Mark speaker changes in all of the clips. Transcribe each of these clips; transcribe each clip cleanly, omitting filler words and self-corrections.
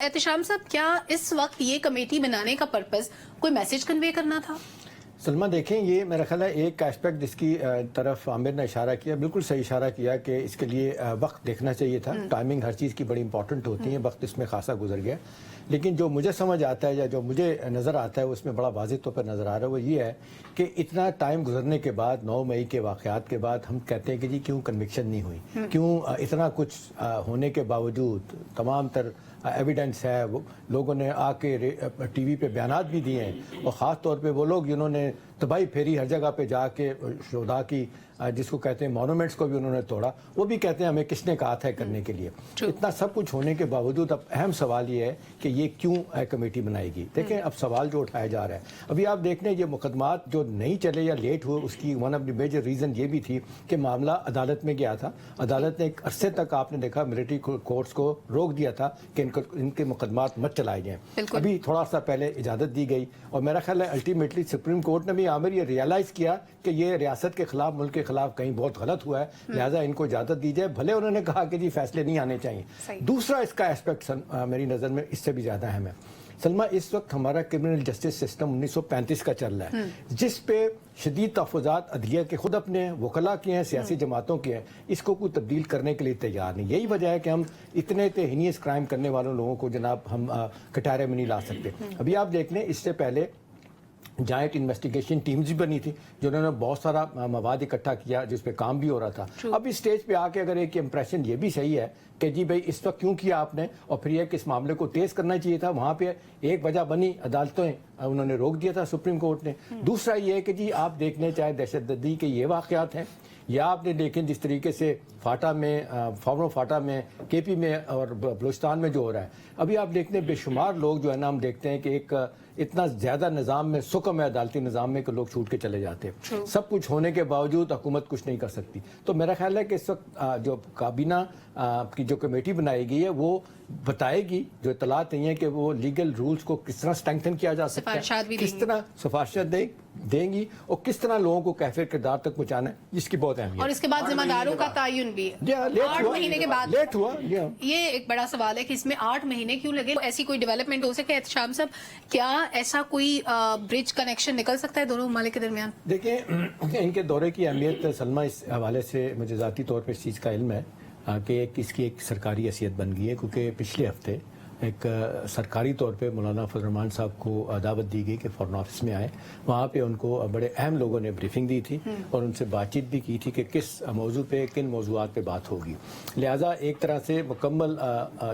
Speaker 1: احتشام صاحب، کیا اس وقت یہ کمیٹی بنانے کا پرپز کوئی میسج کنوے کرنا تھا؟
Speaker 2: سلمہ دیکھیں، یہ میرا خیال ہے ایک اسپیکٹ جس کی طرف عامر نے اشارہ کیا، بالکل صحیح اشارہ کیا کہ اس کے لیے وقت دیکھنا چاہیے تھا. ٹائمنگ ہر چیز کی بڑی امپورٹنٹ ہوتی ہے. وقت اس میں خاصا گزر گیا، لیکن جو مجھے سمجھ آتا ہے یا جو مجھے نظر آتا ہے اس میں بڑا واضح طور پر نظر آ رہا ہے وہ یہ ہے کہ اتنا ٹائم گزرنے کے بعد 9 مئی کے واقعات کے بعد ہم کہتے ہیں کہ جی کیوں کنوکشن نہیں ہوئی، کیوں اتنا کچھ ہونے کے باوجود تمام تر ایویڈنس ہے، لوگوں نے آ کے ٹی وی پہ بیانات بھی دیے ہیں، اور خاص طور پہ وہ لوگ جنہوں نے تباہی پھیری ہر جگہ پہ جا کے شہداء کی جس کو کہتے ہیں مونومنٹس کو بھی انہوں نے توڑا، وہ بھی کہتے ہیں ہمیں کس نے کہا تھا کرنے کے لیے. اتنا سب کچھ ہونے کے باوجود اب اہم سوال یہ ہے کہ یہ کیوں کمیٹی بنائے گی. دیکھیں اب سوال جو اٹھایا جا رہا ہے، ابھی آپ دیکھ لیں یہ مقدمات جو نہیں چلے یا لیٹ ہوئے، اس کی one of the major reason یہ بھی تھی کہ معاملہ عدالت میں گیا تھا. عدالت نے ایک عرصے تک آپ نے دیکھا ملٹری کورٹس کو روک دیا تھا کہ ان کے مقدمات مت چلائے جائیں. ابھی تھوڑا سا پہلے اجازت دی گئی، اور میرا خیال ہے الٹیمیٹلی سپریم کورٹ نے بھی عامر یہ ریئلائز کیا کہ یہ ریاست کے خلاف، ملک کے خلاف کہیں بہت غلط ہوا ہے، لہٰذا ان کو اجازت دی جائے. بھلے انہوں نے کہا کہ جی فیصلے نہیں آنے چاہیے. دوسرا اس کا اسپیکٹ میری نظر میں اس سے بھی زیادہ اہم ہے. سلمہ، اس وقت ہمارا کرمنل جسٹس سسٹم 1935 کا چل رہا ہے، جس پہ شدید تحفظات عدلیہ کے خود اپنے وکلاء کے ہیں، سیاسی جماعتوں کے ہیں. اس کو کوئی تبدیل کرنے کے لیے تیار نہیں. یہی وجہ ہے کہ ہم اتنے ہینیس کرائم کرنے والوں لوگوں کو جناب ہم کٹارے میں نہیں لا سکتے. ابھی آپ دیکھ لیں، اس سے پہلے جائنٹ انویسٹیگیشن ٹیمز بھی بنی تھی جنہوں نے بہت سارا مواد اکٹھا کیا جس پہ کام بھی ہو رہا تھا. اب اس سٹیج پہ آ کے اگر ایک امپریشن یہ بھی صحیح ہے کہ جی بھائی اس وقت کیوں کیا آپ نے، اور پھر یہ کہ اس معاملے کو تیز کرنا چاہیے تھا، وہاں پہ ایک وجہ بنی عدالتیں انہوں نے روک دیا تھا سپریم کورٹ نے. دوسرا یہ ہے کہ جی آپ دیکھ لیں چاہے دہشت گردی کے یہ واقعات ہیں، یا آپ نے دیکھیں جس طریقے سے فاٹا میں، فارمر فاٹا میں، کے پی میں اور بلوچستان میں جو ہو رہا ہے. ابھی آپ دیکھتے ہیں بے شمار لوگ جو ہے نا، ہم دیکھتے ہیں کہ ایک اتنا زیادہ نظام میں سکم ہے، عدالتی نظام میں، کہ لوگ چھوٹ کے چلے جاتے ہیں. سب کچھ ہونے کے باوجود حکومت کچھ نہیں کر سکتی. تو میرا خیال ہے کہ اس وقت جو کابینہ کی جو کمیٹی بنائی گئی ہے وہ بتائے گی، جو اطلاعات نہیں ہیں کہ وہ لیگل رولز کو کس طرح اسٹرینگتھن کیا جا سکتا ہے، کس طرح سفارشات دیں گی، اور کس طرح لوگوں کو کیفر کردار تک پہنچانا ہے، جس کی بہت اہمیت ہے.
Speaker 1: اور اس کے بعد ذمہ داروں کا تعین بھی 8 مہینے کے بعد
Speaker 2: لیٹ ہوا.
Speaker 1: یہ ایک بڑا سوال ہے کہ اس میں 8 مہینے کیوں لگے. ایسی کوئی ڈیولپمنٹ ہو سکے احتشام صاحب، کیا ایسا کوئی برج کنیکشن نکل سکتا ہے دونوں ممالک کے درمیان؟
Speaker 2: دیکھیں، ان کے دورے کی اہمیت سلمہ اس حوالے سے مجھے ذاتی طور پہ اس چیز کا علم ہے کہ اس کی ایک سرکاری حیثیت بن گئی ہے، کیونکہ پچھلے ہفتے ایک سرکاری طور پہ مولانا فضل الرحمان صاحب کو دعوت دی گئی کہ فارن آفس میں آئے. وہاں پہ ان کو بڑے اہم لوگوں نے بریفنگ دی تھی اور ان سے بات چیت بھی کی تھی کہ کس موضوع پہ، کن موضوعات پہ بات ہوگی. لہٰذا ایک طرح سے مکمل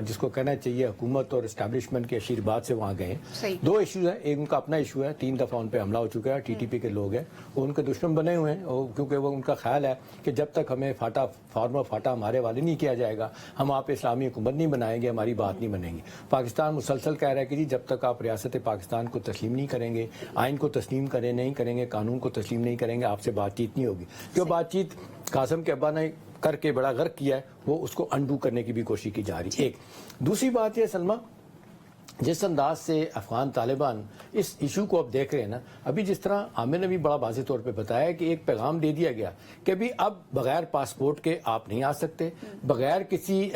Speaker 2: جس کو کہنا چاہیے حکومت اور اسٹیبلشمنٹ کے آشیرواد سے وہاں گئے. 2 ایشوز ہیں. ایک ان کا اپنا ایشو ہے، 3 دفعہ ان پہ حملہ ہو چکا ہے، ٹی ٹی پی کے لوگ ہیں، وہ ان کے دشمن بنے ہوئے ہیں، کیونکہ وہ ان کا خیال ہے کہ جب تک ہمیں فارمر فاٹا ہمارے والے نہیں کیا جائے گا، ہم آپ اسلامی حکومت نہیں بنائیں گے، ہماری بات نہیں بنے گی. پاکستان مسلسل کہہ رہا ہے کہ جی جب تک آپ ریاست پاکستان کو تسلیم نہیں کریں گے، آئین کو تسلیم نہیں کریں گے، قانون کو تسلیم نہیں کریں گے، آپ سے بات چیت نہیں ہوگی. جو بات چیت قاسم کے ابا نے کر کے بڑا غرق کیا ہے، وہ اس کو انڈو کرنے کی بھی کوشش کی جا رہی ہے. ایک دوسری بات یہ سلمہ، جس انداز سے افغان طالبان اس ایشو کو اب دیکھ رہے ہیں نا، ابھی جس طرح عامر نے بھی بڑا واضح طور پہ بتایا کہ ایک پیغام دے دیا گیا کہ ابھی اب بغیر پاسپورٹ کے آپ نہیں آ سکتے، بغیر کسی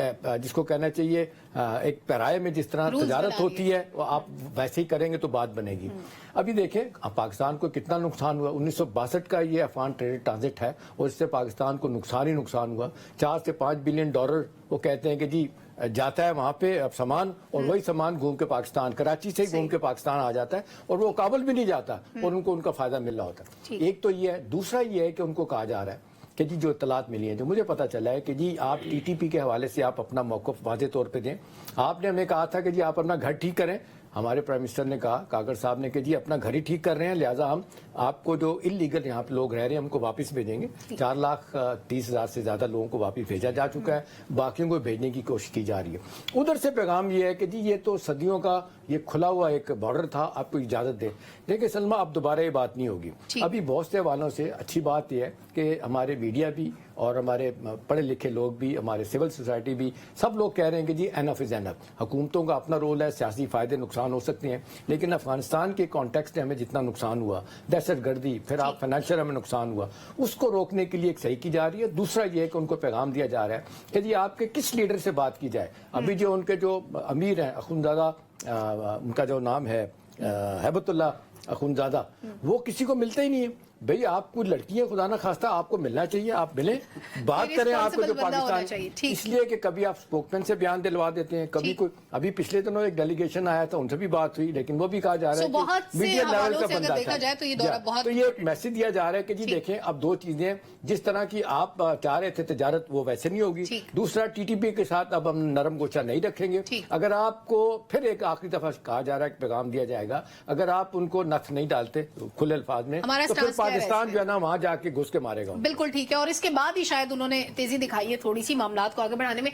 Speaker 2: جس کو کہنا چاہیے ایک پیرائے میں جس طرح تجارت ہوتی ہے وہ آپ ویسے ہی کریں گے تو بات بنے گی. ابھی دیکھیں پاکستان کو کتنا نقصان ہوا. 1962 کا یہ افغان ٹریڈ ٹرانزٹ ہے اور اس سے پاکستان کو نقصان ہی نقصان ہوا. 4 سے 5 بلین ڈالر وہ کہتے ہیں کہ جی جاتا ہے وہاں پہ اب سامان، اور وہی سامان گھوم کے پاکستان، کراچی سے ہی گھوم کے پاکستان آ جاتا ہے، اور وہ کابل بھی نہیں جاتا اور ان کو ان کا فائدہ مل رہا ہوتا ہے. ایک تو یہ ہے. دوسرا یہ ہے کہ ان کو کہا جا رہا ہے کہ جی جو اطلاعات ملی ہیں، جو مجھے پتہ چلا ہے کہ جی آپ ٹی ٹی پی کے حوالے سے آپ اپنا موقف واضح طور پہ دیں. آپ نے ہمیں کہا تھا کہ جی آپ اپنا گھر ٹھیک کریں. ہمارے پرائم منسٹر نے کہا، کاگر صاحب نے، کہ جی اپنا گھر ہی ٹھیک کر رہے ہیں، لہٰذا ہم آپ کو جو انلیگل یہاں پہ لوگ رہ رہے ہیں ہم کو واپس بھیجیں گے. 4,30,000 سے زیادہ لوگوں کو واپس بھیجا جا چکا ہے، باقیوں کو بھیجنے کی کوشش کی جا رہی ہے. ادھر سے پیغام یہ ہے کہ جی یہ تو صدیوں کا یہ کھلا ہوا ایک بارڈر تھا، آپ کو اجازت دیں. دیکھیں سلمہ، اب دوبارہ یہ بات نہیں ہوگی. ابھی بہت سے حوالوں سے اچھی بات یہ ہے کہ ہمارے میڈیا بھی اور ہمارے پڑھے لکھے لوگ بھی, ہمارے سول سوسائٹی بھی, سب لوگ کہہ رہے ہیں کہ جی انف از انف. حکومتوں کا اپنا رول ہے, سیاسی فائدے نقصان ہو سکتے ہیں, لیکن افغانستان کے کانٹیکسٹ میں ہمیں جتنا نقصان ہوا, دہشت گردی, پھر آپ فائنینشیل ہمیں نقصان ہوا, اس کو روکنے کے لیے ایک صحیح کی جا رہی ہے. دوسرا یہ ہے کہ ان کو پیغام دیا جا رہا ہے کہ جی آپ کے کس لیڈر سے بات کی جائے. ابھی جو ان کے جو امیر ہیں اخونزادہ, ان کا جو نام ہے ہیبت اللہ اخونزادہ, وہ کسی کو ملتے ہی نہیں ہے. بھئی آپ کو لڑکی ہیں, خدا نہ خواستہ آپ کو ملنا چاہیے, آپ ملیں, بات کریں. آپ کو جو پاکستان اس لیے کہ کبھی آپ اسپوکمین سے بیان دلوا دیتے ہیں, کبھی کوئی, ابھی پچھلے دنوں ایک ڈیلیگیشن آیا تھا, ان سے بھی بات ہوئی, لیکن وہ بھی کہا جا رہا ہے کہ میڈیا لیول کا بندہ تھا. تو یہ ایک میسج دیا جا رہا ہے کہ جی دیکھیں اب دو چیزیں, جس طرح کی آپ چاہ رہے تھے تجارت وہ ویسے نہیں ہوگی. دوسرا ٹی ٹی پی کے ساتھ اب ہم نرم گوشہ نہیں رکھیں گے. اگر آپ کو پھر ایک آخری دفعہ کہا جا رہا ہے کہ پیغام دیا جائے گا, اگر آپ ان کو نقص نہیں ڈالتے کھلے الفاظ میں, تو پھر پاکستان جو ہے نا وہاں جا کے گھس کے مارے گا.
Speaker 1: بالکل ٹھیک ہے. اور اس کے بعد ہی شاید انہوں نے تیزی دکھائی ہے تھوڑی سی معاملات کو آگے بڑھانے میں.